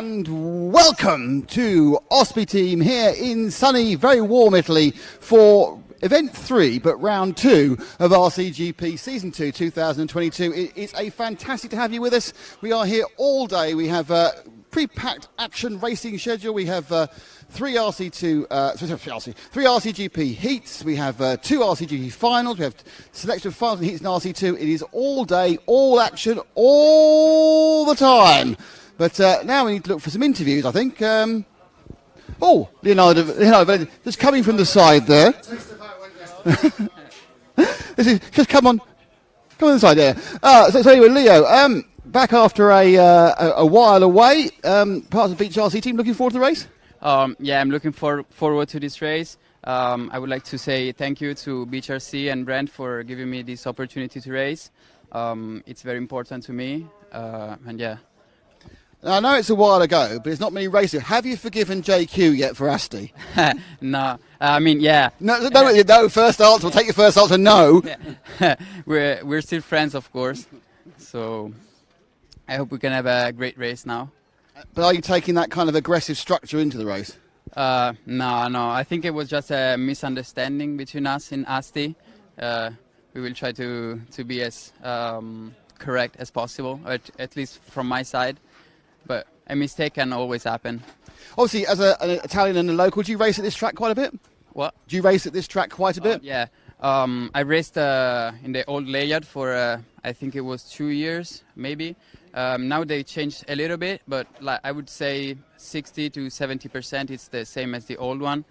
And welcome to Ospy Team here in sunny, very warm Italy for Event 3, but Round 2 of RCGP Season 2 2022. It is a fantastic to have you with us. We are here all day. We have a pre-packed action racing schedule. We have three RCGP heats. We have two RCGP finals. We have selection of finals and heats in RC2. It is all day, all action, all the time. But now we need to look for some interviews, I think. Leonardo, just coming from the side there. Just come on the side there. So anyway, Leo, back after a while away, part of the Beach RC team. Looking forward to the race? Yeah, I'm looking forward to this race. I would like to say thank you to Beach RC and Brent for giving me this opportunity to race. It's very important to me, and yeah. Now, I know it's a while ago, but it's not many races. Have you forgiven JQ yet for Asti? No, I mean, yeah. No, first answer. We'll take your first answer, no. We're still friends, of course. So I hope we can have a great race now. But are you taking that kind of aggressive structure into the race? No. I think it was just a misunderstanding between us in Asti. We will try to be as correct as possible, at least from my side. But a mistake can always happen. Obviously, as an Italian and a local, do you race at this track quite a bit? What? Do you race at this track quite a bit? Yeah. I raced in the old layout for, I think it was 2 years, maybe. Now they changed a little bit, but I would say 60 to 70% it's the same as the old one.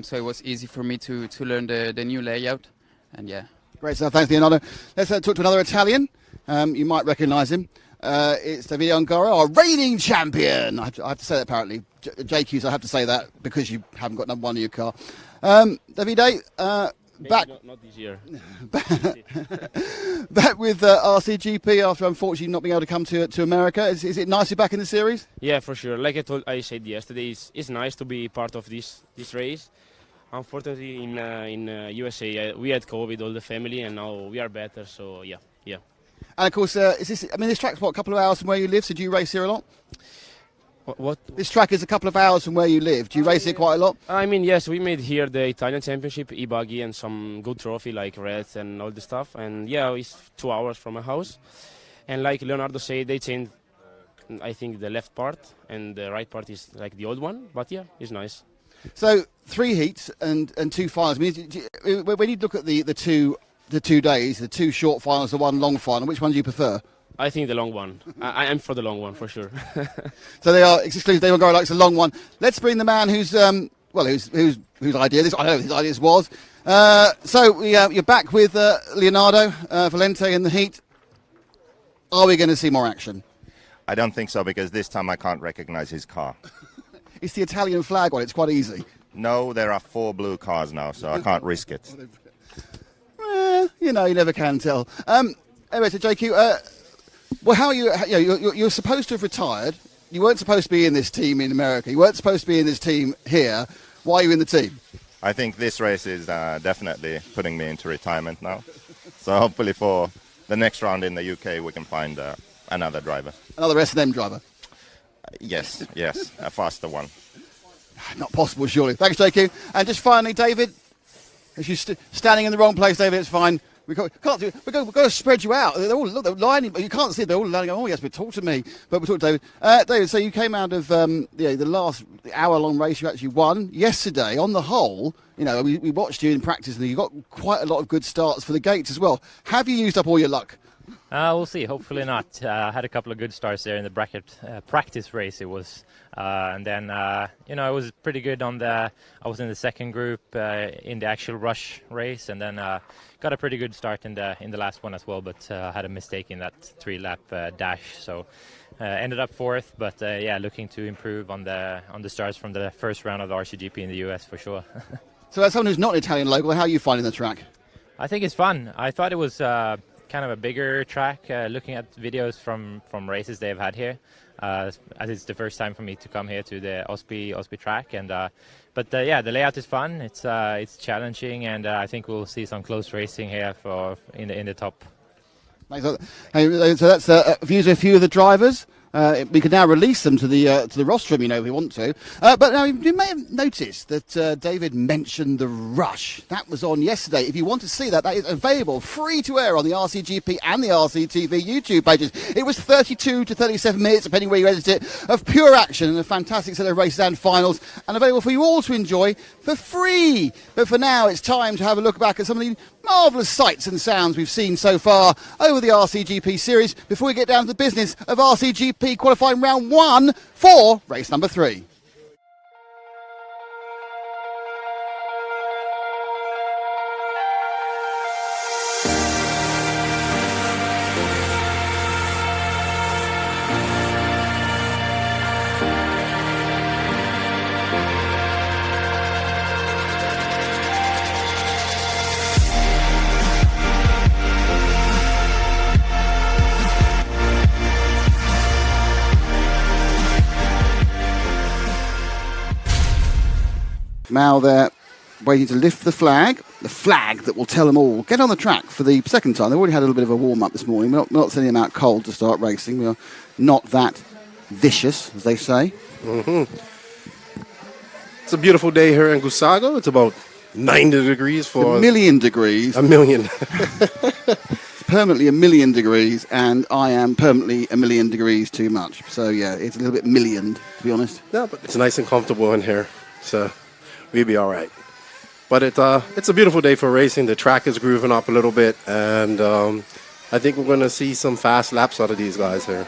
So it was easy for me to learn the new layout. And yeah. Great stuff. Thanks, Leonardo. Let's talk to another Italian. You might recognise him. It's Davide Ongaro, our reigning champion. I have to say that apparently. JQs, I have to say that because you haven't got number one in your car. Davide, back. Not this year. Back with RCGP after unfortunately not being able to come to America. Is it nice to be back in the series? Yeah, for sure. Like I said yesterday, it's nice to be part of this race. Unfortunately, in USA, we had COVID, all the family, and now we are better. So yeah. And of course, this track's a couple of hours from where you live, so do you race here a lot? What? This track is a couple of hours from where you live. Do you race here quite a lot? I mean, yes, we made here the Italian Championship, e-buggy, and some good trophy like Reds and all the stuff. And yeah, it's 2 hours from my house. And like Leonardo said, they changed, I think, the left part, and the right part is like the old one. But yeah, it's nice. So 3 heats and 2 finals. I mean, when you look at the two days, the 2 short finals, the 1 long final, which one do you prefer? I think the long one. I'm for the long one for sure. So they are exclusive. David Ongaro likes the long one. Let's bring the man whose idea this. I know his idea was. So you're back with Leonardo Valente in the heat. Are we going to see more action? I don't think so, because this time I can't recognize his car. It's the Italian flag one. It's quite easy. No, there are 4 blue cars now, so I can't risk it. You never can tell. Anyway, so JQ, how are you? You're supposed to have retired. You weren't supposed to be in this team in America. You weren't supposed to be in this team here. Why are you in the team? I think this race is definitely putting me into retirement now. So hopefully for the next round in the UK, we can find another driver. Another S&M driver? Yes, a faster one. Not possible, surely. Thanks, JQ. And just finally, David, if you're standing in the wrong place, David, it's fine. We've got to spread you out. They're lining. You can't see it. They're all lining. Oh yes, but talk to me. But we'll talk to David. David, so you came out of the last hour-long race. You actually won yesterday. On the whole, we watched you in practice, and you got quite a lot of good starts for the gates as well. Have you used up all your luck? We'll see. Hopefully not. I had a couple of good starts there in the bracket practice race. It was, and then it was pretty good on I was in the second group in the actual rush race, and then got a pretty good start in the last one as well. But had a mistake in that 3-lap dash. So Ended up fourth, but yeah, looking to improve on the starts from the first round of the RCGP in the US for sure. So as someone who's not an Italian local, how are you finding the track? I think it's fun. I thought it was kind of a bigger track, looking at videos from races they've had here, as it's the first time for me to come here to the Ospy track. And but yeah, the layout is fun. It's challenging, and I think we'll see some close racing here in the top. So that's views of a few of the drivers. We can now release them to the rostrum, if we want to. But now you may have noticed that David mentioned the rush. That was on yesterday. If you want to see that, that is available free to air on the RCGP and the RCTV YouTube pages. It was 32 to 37 minutes, depending where you edit it, of pure action and a fantastic set of races and finals, and available for you all to enjoy for free. But for now, it's time to have a look back at some of the marvellous sights and sounds we've seen so far over the RCGP series before we get down to the business of RCGP qualifying round 1 for race number 3. Now they're waiting to lift the flag that will tell them all, get on the track for the second time. They've already had a little bit of a warm-up this morning. We're not sending them out cold to start racing. We are not that vicious, as they say. Mm-hmm. It's a beautiful day here in Gusago. It's about 90 degrees for... A million degrees. A million. It's permanently a million degrees, and I am permanently a million degrees too much. So, yeah, it's a little bit millioned, to be honest. Yeah, but it's nice and comfortable in here. So... we'll be all right. But it's a beautiful day for racing. The track is grooving up a little bit, and I think we're going to see some fast laps out of these guys here.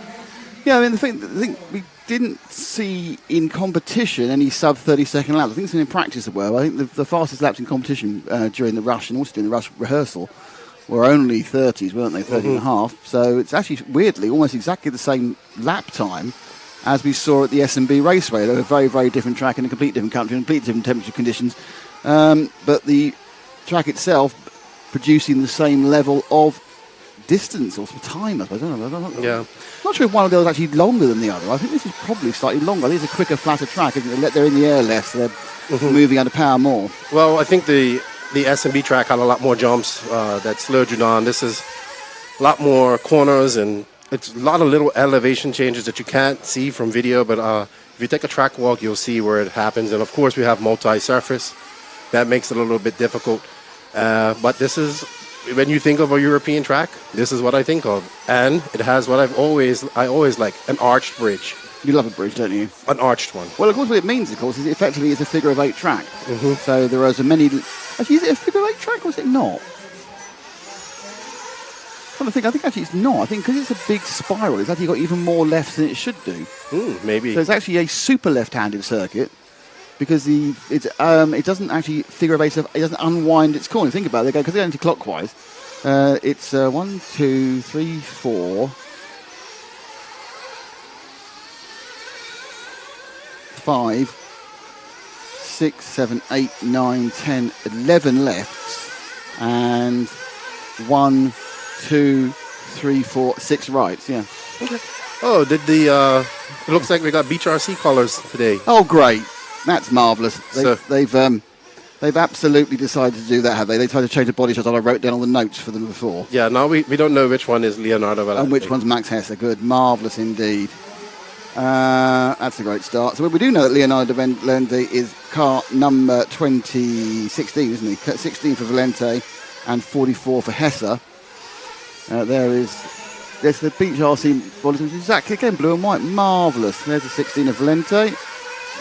Yeah, I mean, the thing we didn't see in competition any sub 30-second laps. I think it's in practice as well. I think the fastest laps in competition during the rush and also during the rush rehearsal were only 30s, weren't they? 30 and a half. So it's actually, weirdly, almost exactly the same lap time as we saw at the S&B Raceway. They were a very, very different track in a completely different country, in completely different temperature conditions. But the track itself producing the same level of distance or time, I suppose. Yeah. I'm not sure if one of the others is actually longer than the other. I think this is probably slightly longer. I think it's a quicker, flatter track, isn't it? They're in the air less, so they're moving under power more. Well, I think the S&B track had a lot more jumps that slowed you down. This is a lot more corners, and it's a lot of little elevation changes that you can't see from video, but if you take a track walk, you'll see where it happens. And of course, we have multi-surface. That makes it a little bit difficult. But this is, when you think of a European track, this is what I think of. And it has what I always like, an arched bridge. You love a bridge, don't you? An arched one. Well, of course, what it means, of course, is effectively it's a figure of 8 track. So there are as many... Actually, is it a figure of 8 track or is it not? I think actually it's not. I think because it's a big spiral, it's actually got even more lefts than it should do. Maybe. So it's actually a super left-handed circuit because it doesn't actually figure of 8. It doesn't unwind its corner. Think about it. Because they're anti-clockwise. It's 1, 2, 3, 4, 5, 6, 7, 8, 9, 10, 11 lefts, and 1, 2, 3, 4, 6 rights. Yeah. Okay. Oh, it looks like we got Beach RC colors today. Oh, great! That's marvellous. They've absolutely decided to do that, have they? They tried to change the body shots that I wrote down on the notes for them before. Yeah. Now we don't know which one is Leonardo Valente. And which one's Max Hesse. Good, marvellous indeed. That's a great start. So we do know that Leonardo Valente is car number 2016, isn't he? 16 for Valente and 44 for Hesse. There's the Beach RC body, exactly, again, blue and white, marvellous. There's the 16 of Valente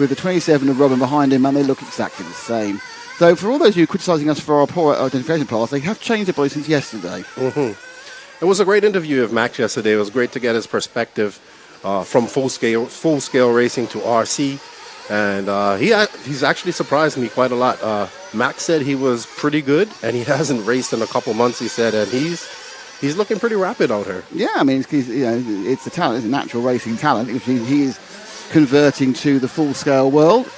with the 27 of Robin behind him, and they look exactly the same. So for all those of you criticising us for our poor identification pass, they have changed their body since yesterday. It was a great interview of Max yesterday. It was great to get his perspective from full scale racing to RC, and he's actually surprised me quite a lot. Max said he was pretty good, and he hasn't raced in a couple months, he said, and he's he's looking pretty rapid out here. Yeah, I mean, it's a talent, it's a natural racing talent. He is converting to the full-scale world.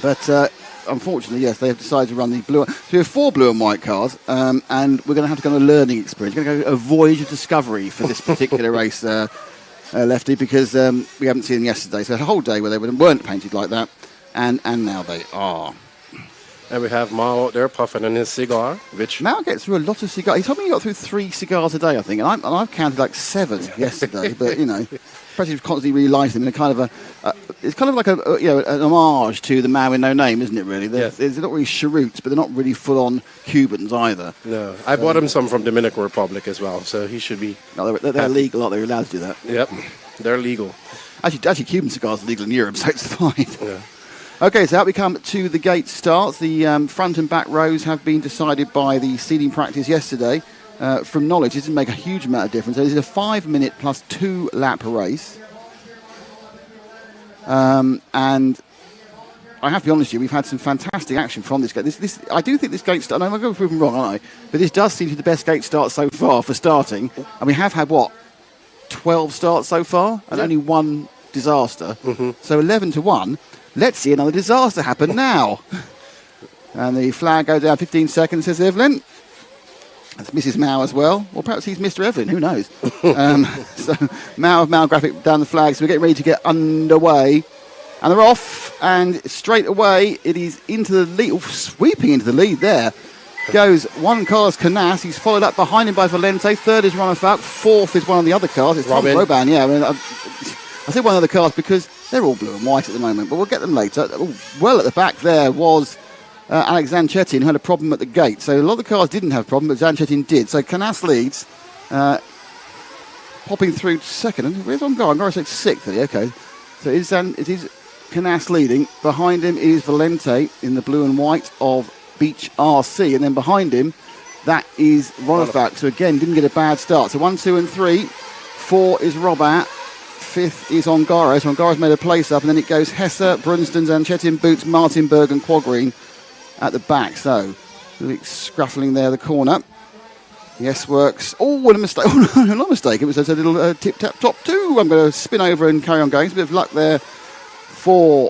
But unfortunately, yes, they have decided to run the blue. So we have 4 blue and white cars, and we're going to have to go on a learning experience. We're going to go a voyage of discovery for this particular race, Lefty, because we haven't seen them yesterday. So a whole day where they weren't painted like that, and now they are. And we have Mao out there puffing on his cigar, which... Mao gets through a lot of cigars. He told me he got through 3 cigars a day, I think, and I've counted like 7 yesterday. But perhaps he's constantly really lighting them in a kind of it's kind of like an homage to the Man with No Name, isn't it? Really, they're not really cheroots, but they're not really full-on Cubans either. No, I bought him some from Dominican Republic as well, so he should be. No, they're legal, aren't they? They're allowed to do that. Yep, they're legal. Actually, Cuban cigars are legal in Europe, so it's fine. Yeah. Okay, so out we come to the gate starts. The front and back rows have been decided by the seeding practice yesterday. From knowledge, it doesn't make a huge amount of difference. So this is a 5-minute plus 2 lap race. And I have to be honest with you, we've had some fantastic action from this gate. I do think this gate start, I'm going to prove them wrong, aren't I? But this does seem to be the best gate start so far for starting. And we have had, 12 starts so far? And only 1 disaster. Mm-hmm. So 11 to 1. Let's see another disaster happen now. And the flag goes down 15 seconds, says Evelyn. That's Mrs. Mao as well. Or perhaps he's Mr. Evelyn, who knows? So Mao of Mao Graphic down the flag. So we're getting ready to get underway. And they're off. And straight away, it is into the lead. Sweeping into the lead there. Goes one car's Canas. He's followed up behind him by Valente. 3rd is Ronafalk. 4th is one of the other cars. It's Tom Roban, yeah. I say one of the cars because they're all blue and white at the moment, but we'll get them later. Well at the back there was Alex Zanchetin, who had a problem at the gate. So a lot of the cars didn't have a problem, but Zanchetin did. So Canas leads, popping through 2nd. And where's Ongaro? Ongaro said 6th. Okay. So it is Canas leading. Behind him is Valente in the blue and white of Beach RC. And then behind him, that is Ronafalk. So again, didn't get a bad start. So 1, 2 and 3. 4 is Robert. 5th is Ongaro. So Ongaro's made a place up, and then it goes Hesse, Brunston, Zanchetin, Boots, Martinberg and Quadgreen at the back. So a little scruffling there, the corner. Yes, works. Oh, what a mistake. Oh, no, not a mistake. It was a little tip-tap top 2. I'm going to spin over and carry on going. It's a bit of luck there for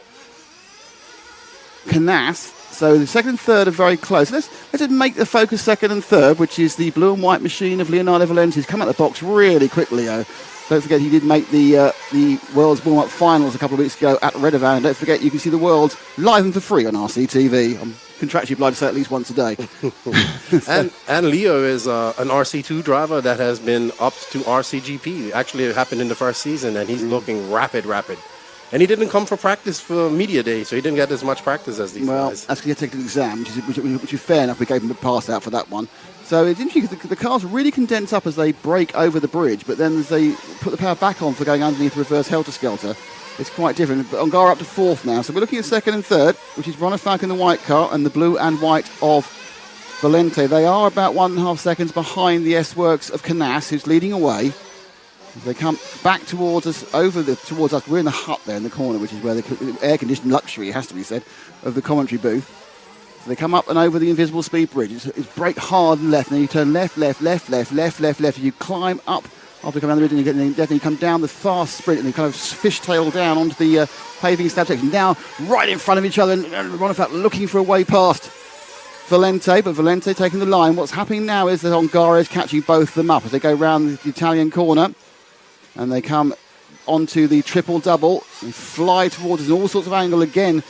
Canas. So the 2nd and 3rd are very close. Let's just make the focus 2nd and 3rd, which is the blue and white machine of Leonardo Valente. He's come out of the box really quickly. Don't forget he did make the World's Warm-Up Finals a couple of weeks ago at Redovan. And don't forget you can see the Worlds live and for free on RCTV. I'm contractually obliged to say at least once a day. and Leo is an RC2 driver that has been up to RCGP. Actually, it happened in the first season, and he's looking rapid. And he didn't come for practice for media day, so he didn't get as much practice as these guys. Well, that's because he had to take an exam, which is fair enough. We gave him a pass out for that one. So it's interesting because the cars really condense up as they break over the bridge, but then as they put the power back on for going underneath the reverse helter-skelter, it's quite different. But Ongaro up to 4th now. So we're looking at 2nd and 3rd, which is Ronafalk in the white car and the blue and white of Valente. They are about 1.5 seconds behind the S-Works of Canas, who's leading away. As they come back towards us, towards us. We're in the hut there in the corner, which is where the air-conditioned luxury, it has to be said, of the commentary booth. So they come up and over the invisible speed bridge. It's brake hard and left, and then you turn left. You climb up after coming down the ridge, and then you come down the fast sprint, and you kind of fishtail down onto the paving slab section. Now right in front of each other, and Ronafalk looking for a way past Valente, but Valente taking the line. What's happening now is that Ongaro is catching both of them up as they go round the Italian corner. And they come onto the triple-double and fly towards us in all sorts of angle again.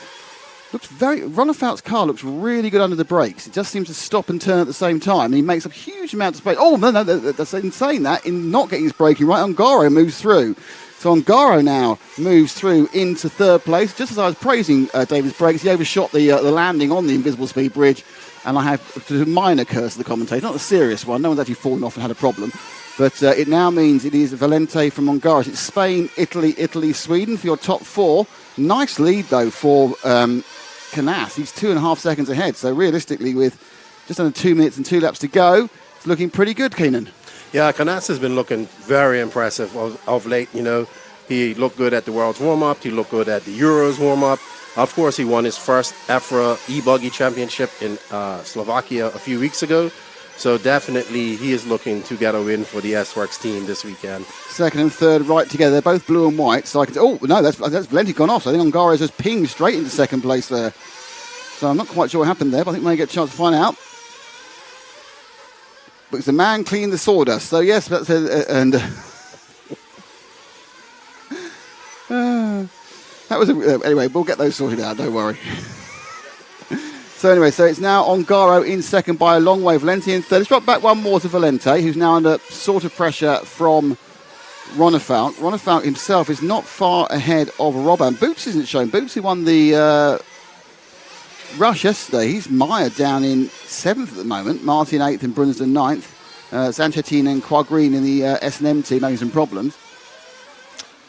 Ronafalk's car looks really good under the brakes. It just seems to stop and turn at the same time. And he makes a huge amount of space. Oh, no, that's insane that. In not getting his braking right, Ongaro moves through. So Ongaro now moves through into 3rd place. Just as I was praising David's brakes, he overshot the landing on the invisible speed bridge. And I have a minor curse of the commentator, not a serious one. No one's actually fallen off and had a problem. But it now means it is Valente from Ongaro. It's Spain, Italy, Sweden for your top 4. Nice lead, though, for Canas. He's 2.5 seconds ahead. So realistically, with just under 2 minutes and 2 laps to go, it's looking pretty good, Keenan. Yeah, Canas has been looking very impressive of late. You know, he looked good at the World's Warm-Up. He looked good at the Euros Warm-Up. Of course, he won his first EFRA e-buggy championship in Slovakia a few weeks ago. So definitely he is looking to get a win for the S-Works team this weekend. Second and third right together. They're both blue and white. So I can. Oh no, that's Valenti gone off. So I think Ongaro's just pinged straight into second place there. So I'm not quite sure what happened there, but I think we may get a chance to find out. But it's the man cleaning the sawdust. So yes, that's and that was anyway. We'll get those sorted out. Don't worry. So anyway, so it's now Ongaro in second by a long way. Valenti in third. Let's drop back one more to Valente, who's now under sort of pressure from Ronnefout. Ronnefout himself is not far ahead of Robban. Boots isn't shown. Boots, who won the rush yesterday, he's mired down in seventh at the moment. Martin eighth and Brunsden ninth. Zanchetin and Quagreen in the S&M team having some problems.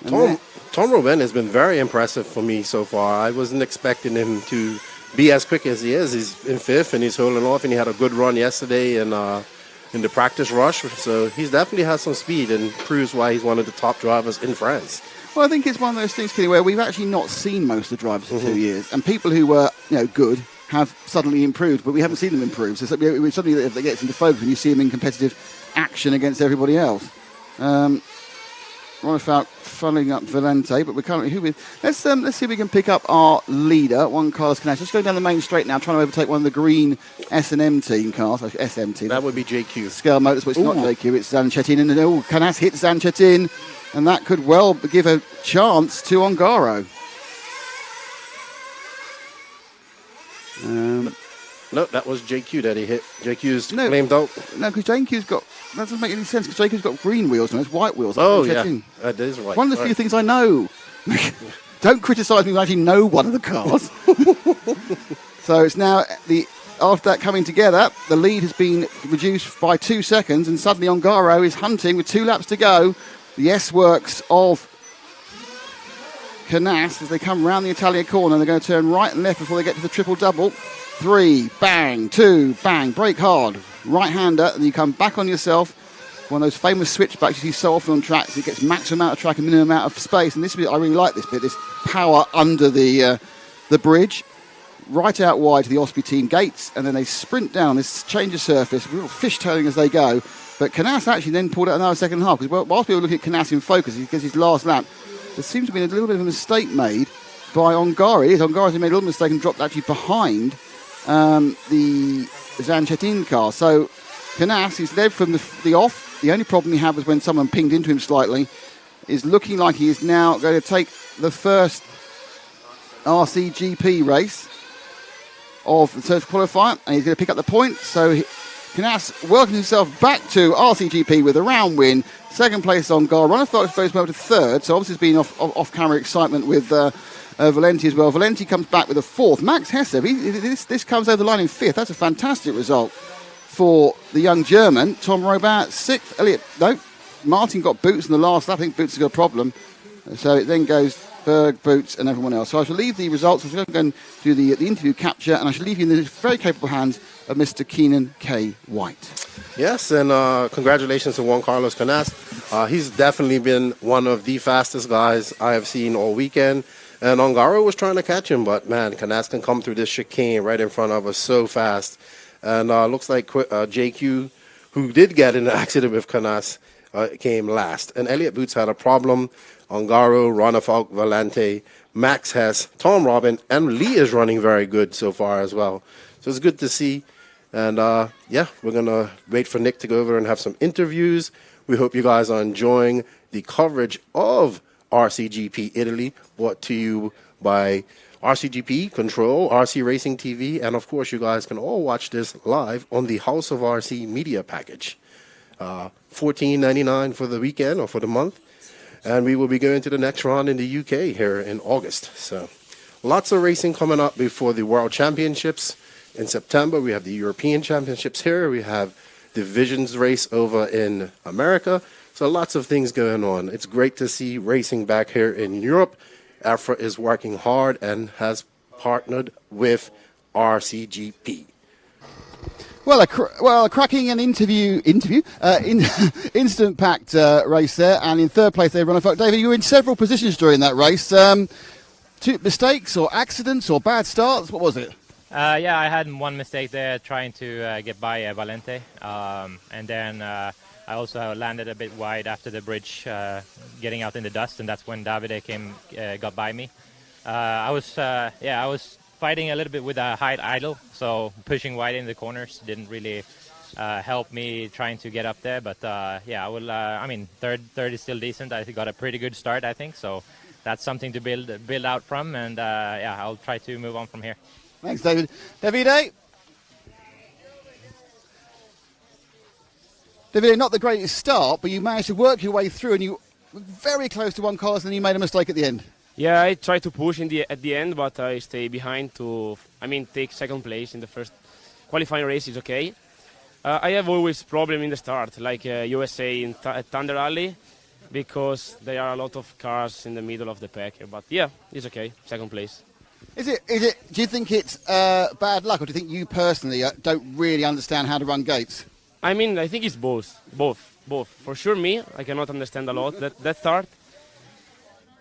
Tom Robben has been very impressive for me so far. I wasn't expecting him to be as quick as he is. He's in fifth and he's holding off, and he had a good run yesterday in the practice rush. So he's definitely has some speed and proves why he's one of the top drivers in France. Well, I think it's one of those things, Kenny, where we've actually not seen most of the drivers for 2 years, and people who were good have suddenly improved, but we haven't seen them improve. So suddenly if they get into focus, and you see them in competitive action against everybody else. Ronnefout following up Valente, but we're currently let's see if we can pick up our leader, Juan Carlos Canas. Just going down the main straight now, trying to overtake one of the green S&M team cars, SM team. That would be JQ. Scale Motors, but it's not JQ, it's Zanchetin, and Canas hits Zanchetin, and that could well give a chance to Ongaro. No, that was JQ that he hit. JQ's claimed out. No, because JQ's got... That doesn't make any sense, because JQ's got green wheels and it's white wheels. Oh, yeah. That is right. One of the few things I know. Don't criticise me when I actually know one of the cars. So it's now... After that coming together, the lead has been reduced by 2 seconds, and suddenly Ongaro is hunting with 2 laps to go. The S-Works of Canas, as they come round the Italian corner, they're going to turn right and left before they get to the triple-double. 3, bang, 2, bang, brake hard, right-hander, and you come back on yourself. One of those famous switchbacks you see so often on tracks. It gets maximum amount of track and minimum amount of space. And this bit, I really like this bit, this power under the bridge, right out wide to the Ospy Team gates, and then they sprint down this change of surface, real fishtailing as they go. But Canas actually then pulled out another second half, because whilst we were looking at Canas in focus, because his last lap, there seems to be a little bit of a mistake made by Ongaro. Ongaro's made a little mistake and dropped actually behind the Zanchetin car. So Canas is led from the off. The only problem he had was when someone pinged into him slightly. Is looking like he is now going to take the first RCGP race of the third qualifier, and he's going to pick up the points. So Canas welcomes himself back to RCGP with a round win. Second place on Ongaro. Ronnefout goes over to third, so obviously there's been off-camera excitement with Valenti as well. Valenti comes back with a fourth. Max Hesse, this comes over the line in fifth. That's a fantastic result for the young German. Tom Robin, sixth. Martin got Boots in the last lap. I think Boots has got a problem. So it then goes Berg, Boots, and everyone else. So I shall leave the results. I'm going to go and do the interview capture, and I shall leave you in the very capable hands of Mr. Keenan K. White. Yes, and congratulations to Juan Carlos Canas. He's definitely been one of the fastest guys I have seen all weekend. And Ongaro was trying to catch him, but man, Canas can come through this chicane right in front of us so fast. And looks like JQ, who did get in an accident with Canas, came last. And Elliott Boots had a problem. Ongaro, Ronnefout, Valente, Max Hesse, Tom Robin, and Lee is running very good so far as well. So it's good to see. And we're going to wait for Nick to go over and have some interviews. We hope you guys are enjoying the coverage of RCGP Italy, brought to you by RCGP Control, RC Racing TV, and of course you guys can all watch this live on the House of RC media package. $14.99 for the weekend or for the month, and we will be going to the next round in the UK here in August. So lots of racing coming up before the World Championships in September. We have the European Championships here. We have the Visions race over in America. So lots of things going on. It's great to see racing back here in Europe. AFRA is working hard and has partnered with RCGP. Well, a cracking and instant-packed race there, and in third place they run. David, you were in several positions during that race. Two mistakes or accidents or bad starts. What was it? Yeah, I had one mistake there trying to get by Valente. And then I also landed a bit wide after the bridge, getting out in the dust, and that's when Davide got by me. I was fighting a little bit with a height idle, so pushing wide in the corners didn't really help me trying to get up there. But yeah, I mean, third is still decent. I got a pretty good start, I think. So that's something to build out from, and yeah, I'll try to move on from here. Thanks, David. Davide? Davide, not the greatest start, but you managed to work your way through, and you were very close to Juan Carlos, and then you made a mistake at the end. Yeah, I tried to push at the end, but I stay behind to, take second place in the first qualifying race is okay. I have always problem in the start, like USA in Thunder Alley, because there are a lot of cars in the middle of the pack. But yeah, it's okay, second place. Is it? Do you think it's bad luck, or do you think you personally don't really understand how to run gates? I think it's both. For sure, me, I cannot understand a lot that start.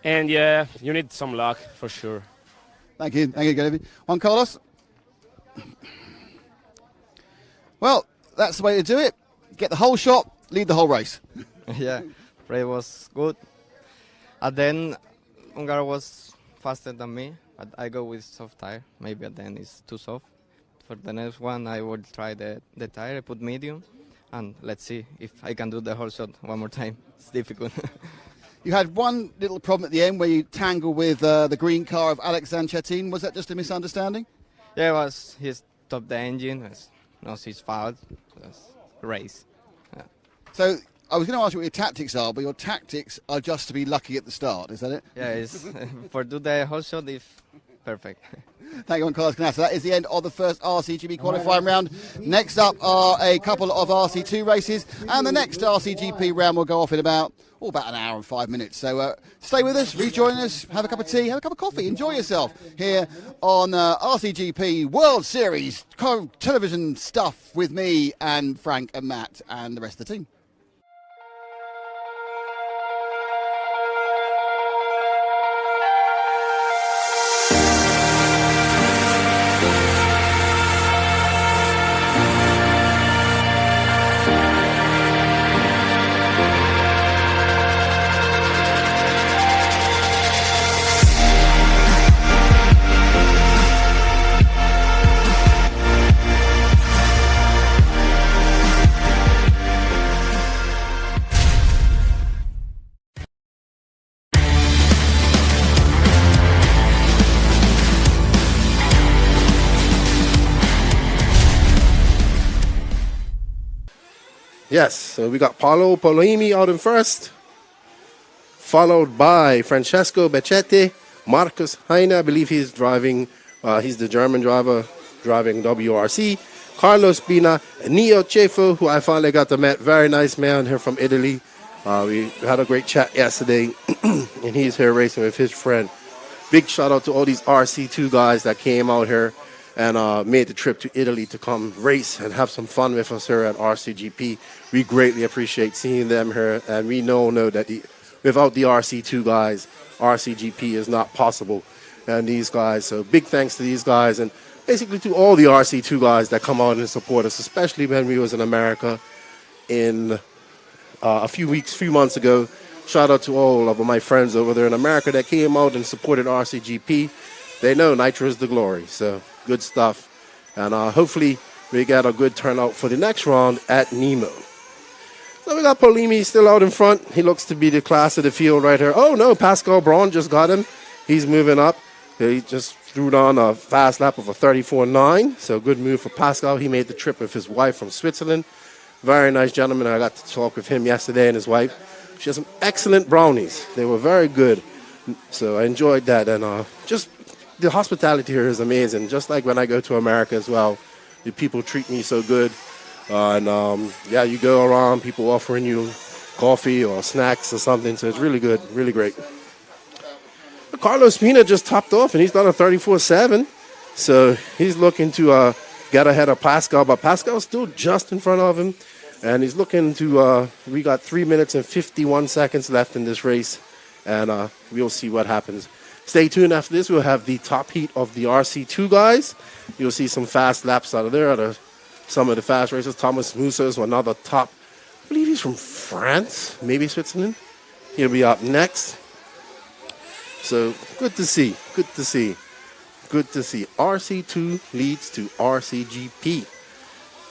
And yeah, you need some luck for sure. Thank you, David. Juan Carlos. Well, that's the way to do it. Get the whole shot, lead the whole race. Yeah, race was good. At the end, Ungar was faster than me. I go with soft tire. Maybe at the end it's too soft. For the next one, I will try the tire. I put medium, and let's see if I can do the whole shot one more time. It's difficult. You had one little problem at the end where you tangled with the green car of Alex Zanchetin. Was that just a misunderstanding? Yeah, it was. He stopped the engine. It's not his fault. It was a race. Yeah. So I was going to ask you what your tactics are, but your tactics are just to be lucky at the start. Is that it? Yeah, it's for do the whole shot is perfect. Thank you, Juan Carlos Canassa. That is the end of the first RCGP qualifying round. Next up are a couple of RC2 races, and the next RCGP round will go off in about an hour and 5 minutes. So stay with us, rejoin us, have a cup of tea, have a cup of coffee, enjoy yourself here on RCGP World Series television stuff with me and Frank and Matt and the rest of the team. Yes, so we got Paolo Polimi out in first, followed by Francesco Becchetti, Marcus Heine, I believe he's driving, he's the German driver driving WRC, Carlos Pina, Neo Cefo, who I finally got to meet, very nice man here from Italy. We had a great chat yesterday, and he's here racing with his friend. Big shout out to all these RC2 guys that came out here and made the trip to Italy to come race and have some fun with us here at RCGP. We greatly appreciate seeing them here, and we know that without the RC2 guys, RCGP is not possible. And these guys, so big thanks to these guys, and basically to all the RC2 guys that come out and support us, especially when we was in America in a few months ago. Shout out to all of my friends over there in America that came out and supported RCGP. They know Nitro is the glory, so good stuff. And hopefully we get a good turnout for the next round at Nemo. So we got Polimi still out in front. He looks to be the class of the field right here. Oh no, Pascal Braun just got him. He's moving up. He just threw down a fast lap of a 34.9. So good move for Pascal. He made the trip with his wife from Switzerland. Very nice gentleman. I got to talk with him yesterday and his wife. She has some excellent brownies. They were very good. So I enjoyed that. And just the hospitality here is amazing. Just like when I go to America as well. The people treat me so good. Yeah, you go around, people offering you coffee or snacks or something. So it's really good, really great. Carlos Pina just topped off, and he's done a 34.7. So he's looking to get ahead of Pascal, but Pascal's still just in front of him. And he's looking to, we got 3 minutes and 51 seconds left in this race, and we'll see what happens. Stay tuned after this. We'll have the top heat of the RC2 guys. You'll see some fast laps out of there. Some of the fast racers. Thomas Musa is another top. I believe he's from France, maybe Switzerland. He'll be up next. So good to see. Good to see. Good to see. RC2 leads to RCGP.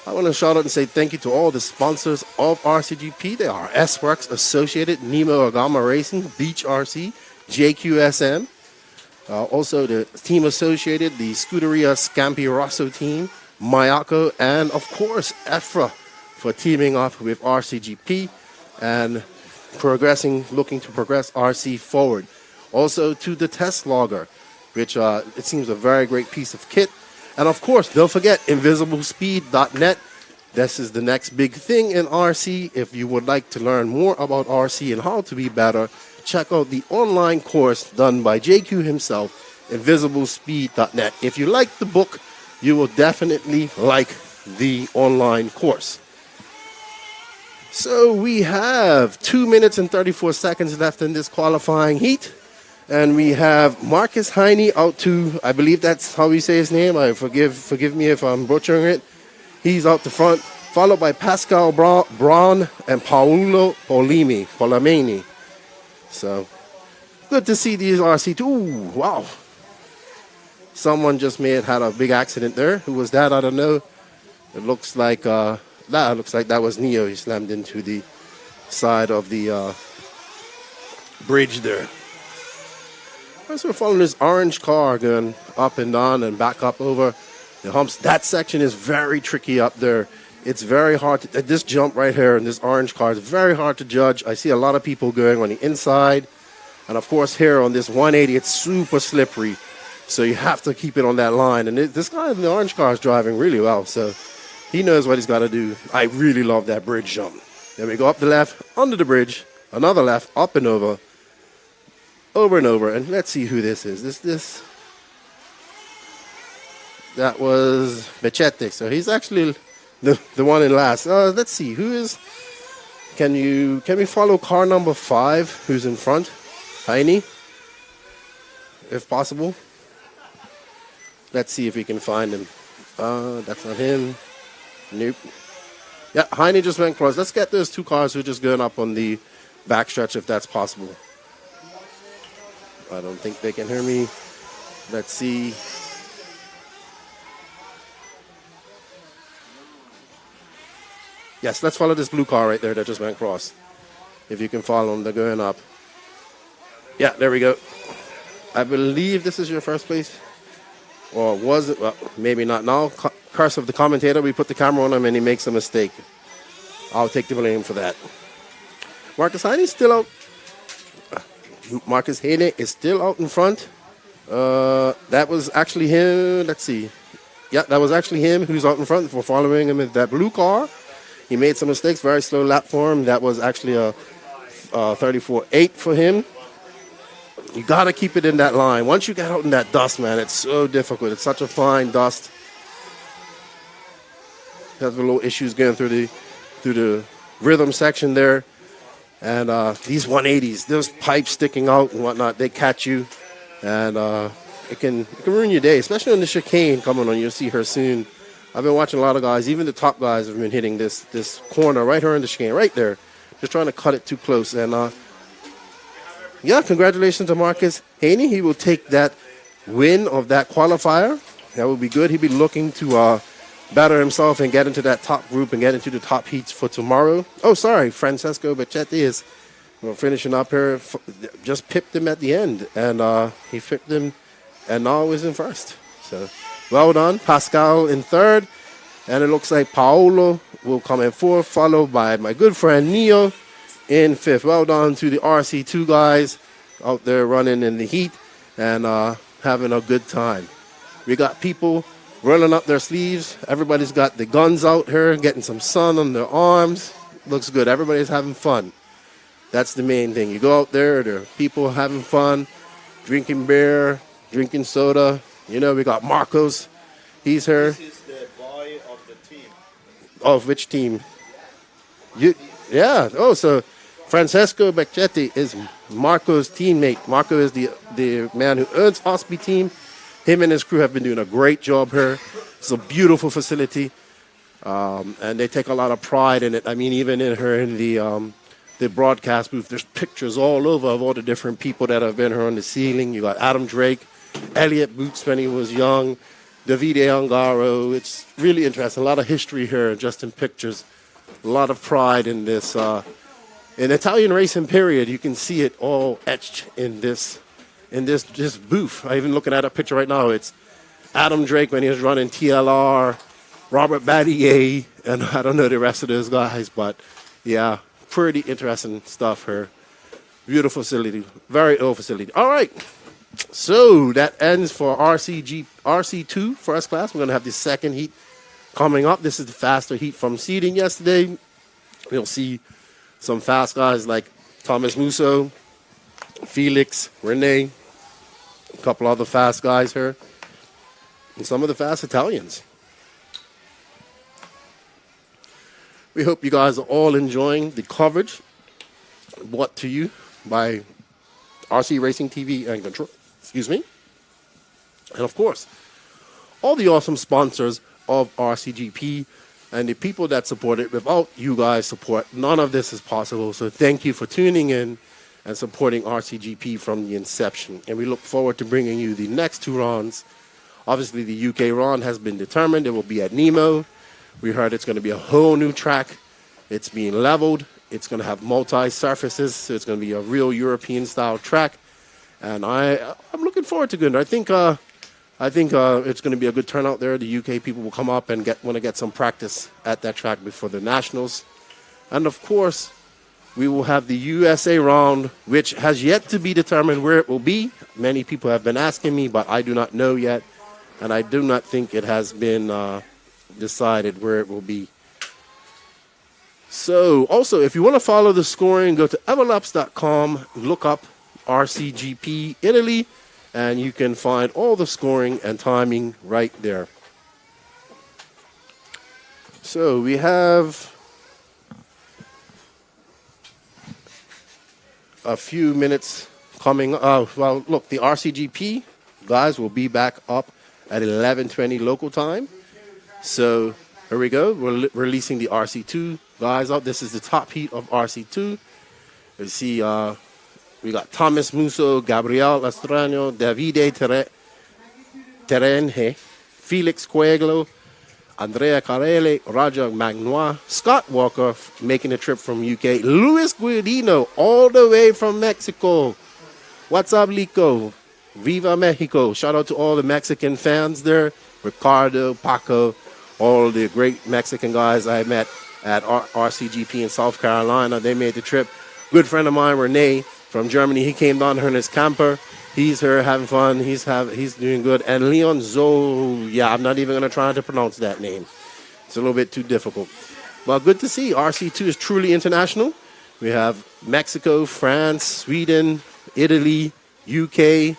I want to shout out and say thank you to all the sponsors of RCGP. They are S-Works Associated, Nemo Agama Racing, Beach RC, JQSM. Also the team associated, the Scuderia Scampi Rosso team, Mayako, and of course EFRA for teaming up with RCGP and looking to progress RC forward. Also to the test logger, which it seems a very great piece of kit. And of course, don't forget invisiblespeed.net. This is the next big thing in RC. If you would like to learn more about RC and how to be better, check out the online course done by JQ himself, invisiblespeed.net. If you like the book, you will definitely like the online course. So we have 2 minutes and 34 seconds left in this qualifying heat. And we have Marcus Heine out to, I believe that's how we say his name. Forgive me if I'm butchering it. He's out the front, followed by Pascal Braun and Paolo Polameni. So, good to see these RC2. Ooh, wow. Someone just may have had a big accident there. Who was that? I don't know. It looks like that was Neo. He slammed into the side of the bridge there. So we're following this orange car going up and down and back up over the humps. That section is very tricky up there. It's very hard. This jump right here in this orange car is very hard to judge. I see a lot of people going on the inside. And, of course, here on this 180, it's super slippery. So you have to keep it on that line. And this guy in the orange car is driving really well. So he knows what he's got to do. I really love that bridge jump. Then we go up the left, under the bridge, another left, up and over and over. And let's see who this is. That was Becchetti. So he's actually the one in last. Let's see, who is... Can we follow car number 5, who's in front? Heine, if possible. Let's see if we can find him. That's not him. Nope. Yeah, Heine just went across. Let's get those two cars who are just going up on the backstretch if that's possible. I don't think they can hear me. Let's see. Yes, let's follow this blue car right there that just went across. If you can follow them, they're going up. Yeah, there we go. I believe this is your first place. Or was it? Well, maybe not now. Curse of the commentator. We put the camera on him and he makes a mistake. I'll take the blame for that. Marcus Heine is still out. Marcus Heine is still out in front. That was actually him. Let's see. Yeah, that was actually him who's out in front for following him in that blue car. He made some mistakes. Very slow lap for him. That was actually a 34.8 for him. You got to keep it in that line. Once you get out in that dust, man, it's so difficult. It's such a fine dust. Has a little issues going through the rhythm section there. And these 180s, those pipes sticking out and whatnot, they catch you. And it can ruin your day, especially on the chicane coming on. You'll see her soon. I've been watching a lot of guys, even the top guys have been hitting this corner right here in the chicane, right there. Just trying to cut it too close. And yeah, congratulations to Marcus Heine. He will take that win of that qualifier. That will be good. He'll be looking to better himself and get into that top group and get into the top heats for tomorrow. Oh, sorry, Francesco Becchetti is finishing up here. Just pipped him at the end, and he pipped him, and now is in first. So, well done. Pascal in third, and it looks like Paolo will come in fourth, followed by my good friend Neo in fifth. Well done to the RC2 guys out there running in the heat and having a good time. We got people rolling up their sleeves. Everybody's got the guns out here, getting some sun on their arms. Looks good. Everybody's having fun. That's the main thing. You go out there, there are people having fun, drinking beer, drinking soda. You know, we got Marcos. He's here. This is the boy of the team. Of which team? You? Yeah. Oh, so Francesco Becchetti is Marco's teammate. Marco is the man who owns Ospy Team. Him and his crew have been doing a great job here. It's a beautiful facility, and they take a lot of pride in it. I mean, even in the broadcast booth, there's pictures all over of all the different people that have been here on the ceiling. You got Adam Drake, Elliot Boots when he was young, Davide Angaro. It's really interesting. A lot of history here just in pictures. A lot of pride in this. In Italian racing period, you can see it all etched in this booth. I'm even looking at a picture right now. It's Adam Drake when he was running TLR, Robert Battier, and I don't know the rest of those guys, but yeah, pretty interesting stuff here. Beautiful facility, very old facility. All right, so that ends for RC2 first class. We're going to have the second heat coming up. This is the faster heat from seeding yesterday. You'll see some fast guys like Thomas Musso, Felix, Rene, a couple other fast guys here, and some of the fast Italians. We hope you guys are all enjoying the coverage brought to you by RC Racing TV and Control. Excuse me. And of course, all the awesome sponsors of RCGP and the people that support it. Without you guys' support, none of this is possible. So thank you for tuning in and supporting RCGP from the inception. And we look forward to bringing you the next two rounds. Obviously, the UK round has been determined. It will be at Nemo. We heard it's going to be a whole new track. It's being leveled. It's going to have multi-surfaces. So it's going to be a real European-style track. And I'm looking forward to good. I think it's going to be a good turnout there. The UK people will come up and want to get some practice at that track before the Nationals. And, of course, we will have the USA round, which has yet to be determined where it will be. Many people have been asking me, but I do not know yet. And I do not think it has been decided where it will be. So, also, if you want to follow the scoring, go to everlaps.com, look up RCGP Italy, and you can find all the scoring and timing right there. So we have a few minutes coming. Well, look, the RCGP guys will be back up at 11:20 local time. So here we go. We're releasing the RC2 guys out. This is the top heat of RC2. You see, we got Thomas Musso, Gabriel Estrano, Davide Terenje, Felix Coelho, Andrea Carelli, Roger Magnois, Scott Walker making the trip from UK, Luis Guidino all the way from Mexico. What's up, Lico? Viva Mexico. Shout out to all the Mexican fans there. Ricardo, Paco, all the great Mexican guys I met at RCGP in South Carolina. They made the trip. Good friend of mine, Rene, from Germany, he came down here in his camper. He's here having fun. He's doing good. And Leon yeah, I'm not even going to try to pronounce that name. It's a little bit too difficult. But good to see. RC2 is truly international. We have Mexico, France, Sweden, Italy, UK,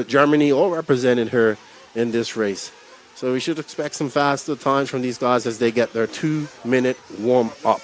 Germany, all represented here in this race. So we should expect some faster times from these guys as they get their 2-minute warm-up.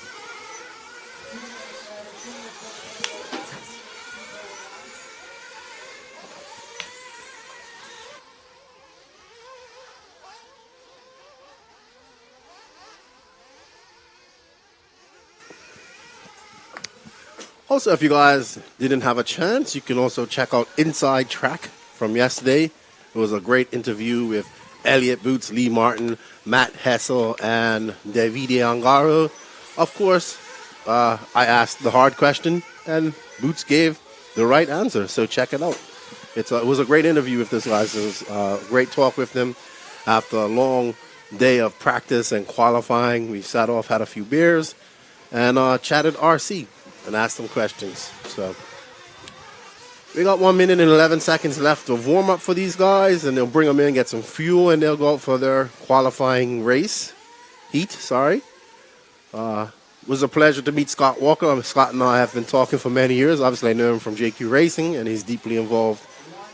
Also, if you guys didn't have a chance, you can also check out Inside Track from yesterday. It was a great interview with Elliot Boots, Lee Martin, Matt Hessel, and Davide Angaro. Of course, I asked the hard question, and Boots gave the right answer, so check it out. It was a great interview with those guys. It was a great talk with them. After a long day of practice and qualifying, we sat off, had a few beers, and chatted RC. And ask them questions. So we got 1 minute and 11 seconds left of warm up for these guys, and they'll bring them in, get some fuel, and they'll go out for their qualifying heat. It was a pleasure to meet Scott Walker. Scott and I have been talking for many years. Obviously, I know him from JQ Racing, and he's deeply involved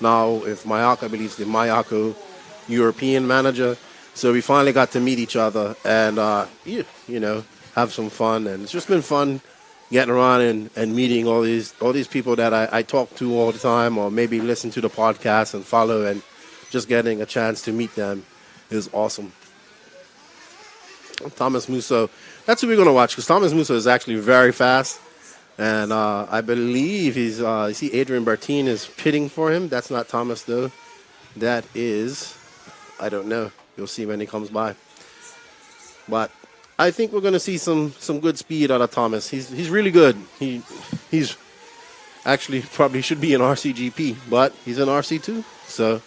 now with Mayako. I believe he's the Mayako European manager. So we finally got to meet each other and, have some fun. And it's just been fun getting around and meeting all these people that I talk to all the time, or maybe listen to the podcast and follow, and just getting a chance to meet them is awesome. Thomas Musso, that's who we're going to watch, because Thomas Musso is actually very fast. And I believe you see Adrian Bertin is pitting for him. That's not Thomas, though. That is, I don't know. You'll see when he comes by. But I think we're going to see some good speed out of Thomas. He's really good. He's actually probably should be an RCGP, but he's an RC2. So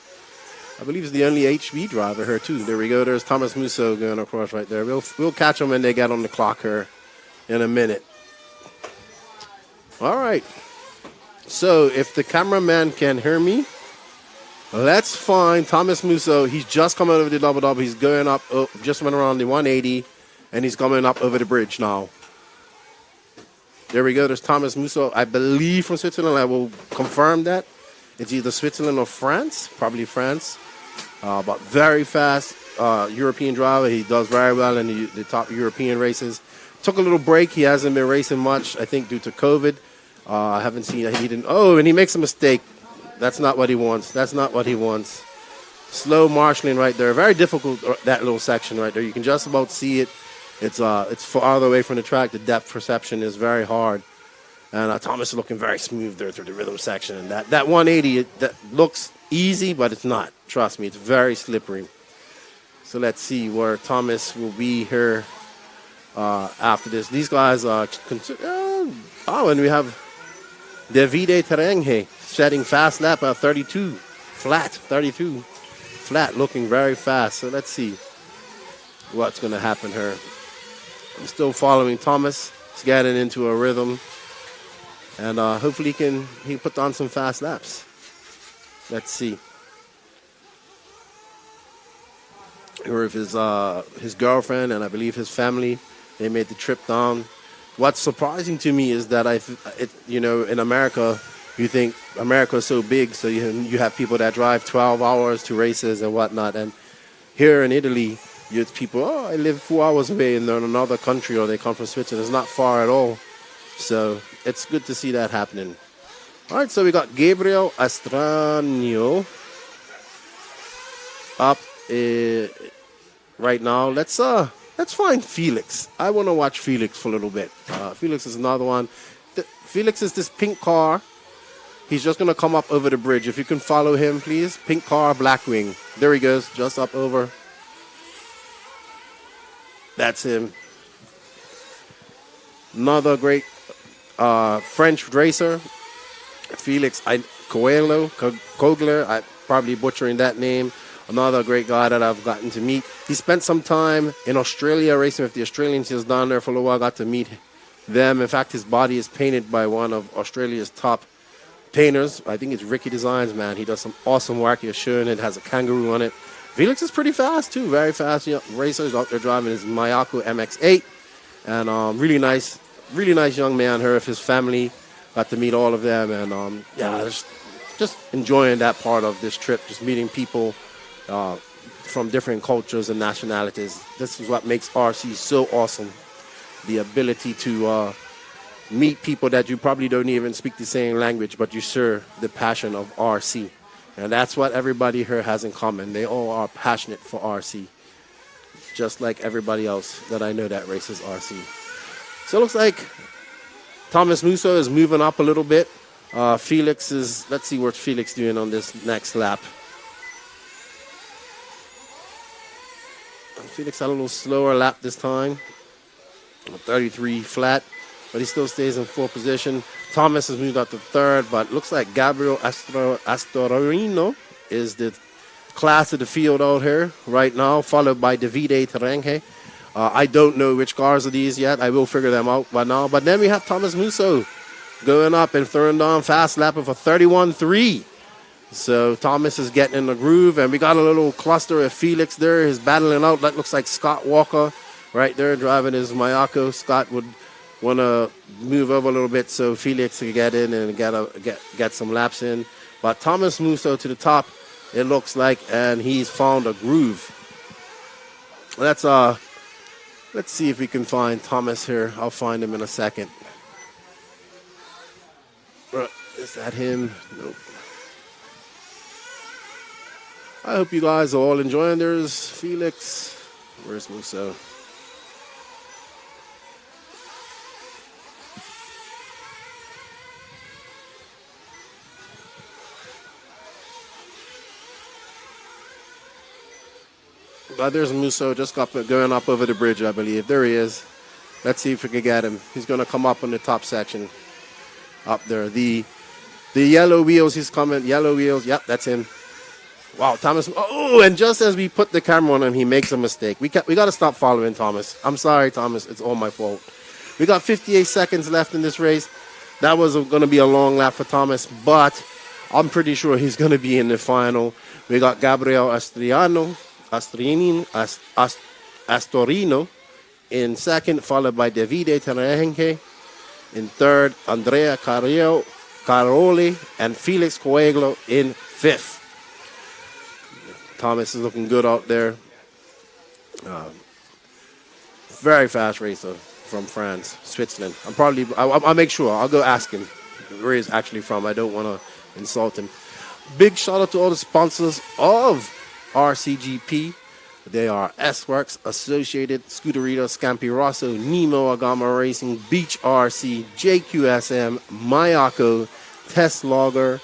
I believe he's the only HV driver here, too. There we go. There's Thomas Musso going across right there. We'll catch him when they get on the clock here in a minute. All right. So if the cameraman can hear me, let's find Thomas Musso. He's just coming over the double-double. He's going up, just went around the 180, and he's coming up over the bridge now. There we go. There's Thomas Musso, I believe from Switzerland. I will confirm that. It's either Switzerland or France, probably France. But very fast European driver. He does very well in the top European races. Took a little break. He hasn't been racing much, I think, due to COVID. I haven't seen he didn't. Oh, and he makes a mistake. That's not what he wants. That's not what he wants. Slow marshalling right there. Very difficult, that little section right there. You can just about see it. It's farther away from the track. The depth perception is very hard. And Thomas is looking very smooth there through the rhythm section. And that 180, that looks easy, but it's not. Trust me, it's very slippery. So let's see where Thomas will be here after this. These guys are... and we have Davide Terenghe setting fast lap at 32 flat, looking very fast. So let's see what's going to happen here. I'm still following Thomas. He's getting into a rhythm, and hopefully he can put on some fast laps. Let's see. Here with his girlfriend and I believe his family, they made the trip down. What's surprising to me is that in America, you think America is so big, so you have people that drive 12 hours to races and whatnot. And here in Italy, you have people, I live 4 hours away and they're in another country, or they come from Switzerland. It's not far at all. So it's good to see that happening. All right, so we got Gabriel Astranio up right now. Let's find Felix. I want to watch Felix for a little bit. Felix is another one. Felix is this pink car. He's just going to come up over the bridge. If you can follow him, please. Pink car, black wing. There he goes, just up over. That's him. Another great French racer, Felix Kogler. I'm probably butchering that name. Another great guy that I've gotten to meet. He spent some time in Australia racing with the Australians. He was down there for a little while. Got to meet them. In fact, his body is painted by one of Australia's top painters. I think it's Ricky Designs, man. He does some awesome work. He's showing it. Has a kangaroo on it. Felix is pretty fast, too. Very fast racers out there driving his Mayako MX-8. And really nice young man here with his family. Got to meet all of them. And, just enjoying that part of this trip. Just meeting people from different cultures and nationalities. This is what makes RC so awesome. The ability to meet people that you probably don't even speak the same language, but you share the passion of RC. And that's what everybody here has in common. They all are passionate for RC, just like everybody else that I know that races RC. So it looks like Thomas Musso is moving up a little bit. Felix is, let's see what Felix doing on this next lap. Felix had a little slower lap this time, 33 flat, but he still stays in fourth position. Thomas has moved up to third, but looks like Gabriel Astorino is the class of the field out here right now, followed by Davide Terenghe. I don't know which cars are these yet. I will figure them out by now. But then we have Thomas Musso going up and throwing down fast lapping for 31.3. So Thomas is getting in the groove, and we got a little cluster of Felix there. He's battling out. That looks like Scott Walker right there driving his Mayako. Scott would want to move over a little bit so Felix can get in and get some laps in. But Thomas Musso to the top, it looks like, and he's found a groove. Let's see if we can find Thomas here. I'll find him in a second. Is that him? Nope. I hope you guys are all enjoying. There's Felix. Where's Musso? But there's Musso just going up over the bridge, I believe. There he is. Let's see if we can get him. He's going to come up on the top section. Up there. The yellow wheels, he's coming. Yellow wheels. Yep, that's him. Wow, Thomas. Oh, and just as we put the camera on him, he makes a mistake. We got to stop following Thomas. I'm sorry, Thomas. It's all my fault. We got 58 seconds left in this race. That was going to be a long lap for Thomas, but I'm pretty sure he's going to be in the final. We got Gabriel Astorino in second, followed by Davide Terrenque. In third, Andrea Caroli and Felix Coelho in fifth. Thomas is looking good out there. Very fast racer from France, Switzerland. I'll make sure. I'll go ask him where he's actually from. I don't want to insult him. Big shout out to all the sponsors of RCGP. They are S-Works, Associated, Scuderia, Scampi Rosso, Nemo Agama Racing, Beach RC, JQSM, Mayako, Test Logger,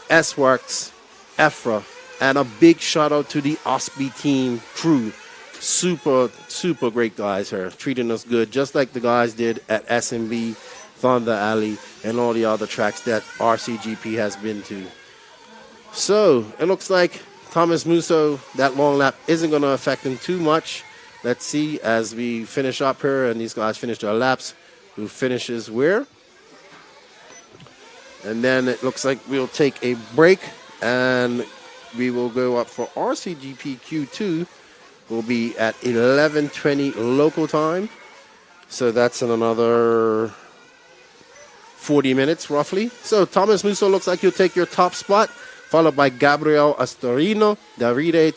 S-Works, EFRA, and a big shout out to the Ospy Team crew. Super, super great guys here, treating us good, just like the guys did at SMB, Thunder Alley, and all the other tracks that RCGP has been to. So, it looks like Thomas Musso, that long lap isn't going to affect him too much. Let's see as we finish up here and these guys finish their laps. Who finishes where? And then it looks like we'll take a break and we will go up for RCGP Q2. We'll be at 11:20 local time. So that's in another 40 minutes roughly. So Thomas Musso looks like you'll take your top spot, followed by Gabriel Astorino, Davide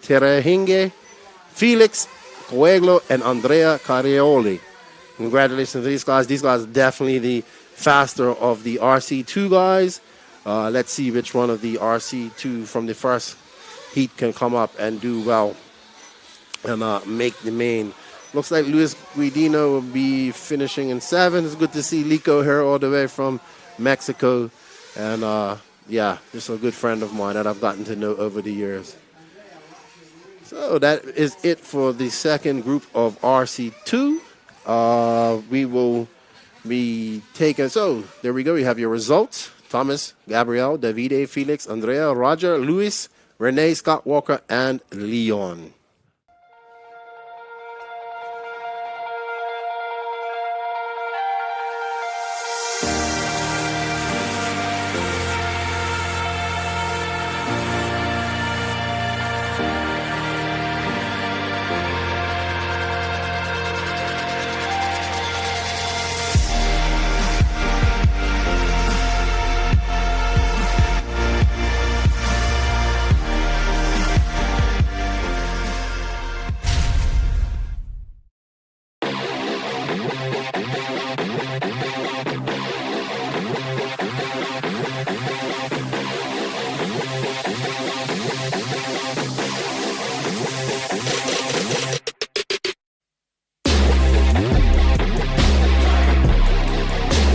Terrenque, Felix Coelho, and Andrea Carioli. Congratulations to these guys. These guys are definitely the faster of the RC2 guys. Let's see which one of the RC2 from the first heat can come up and do well and make the main. Looks like Luis Guidino will be finishing in 7th. It's good to see Lico here all the way from Mexico. And yeah, just a good friend of mine that I've gotten to know over the years. So that is it for the second group of RC2. We will be taking, so there we go. We have your results. Thomas, Gabriel, Davide, Felix, Andrea, Roger, Luis, Renee, Scott Walker, and Leon.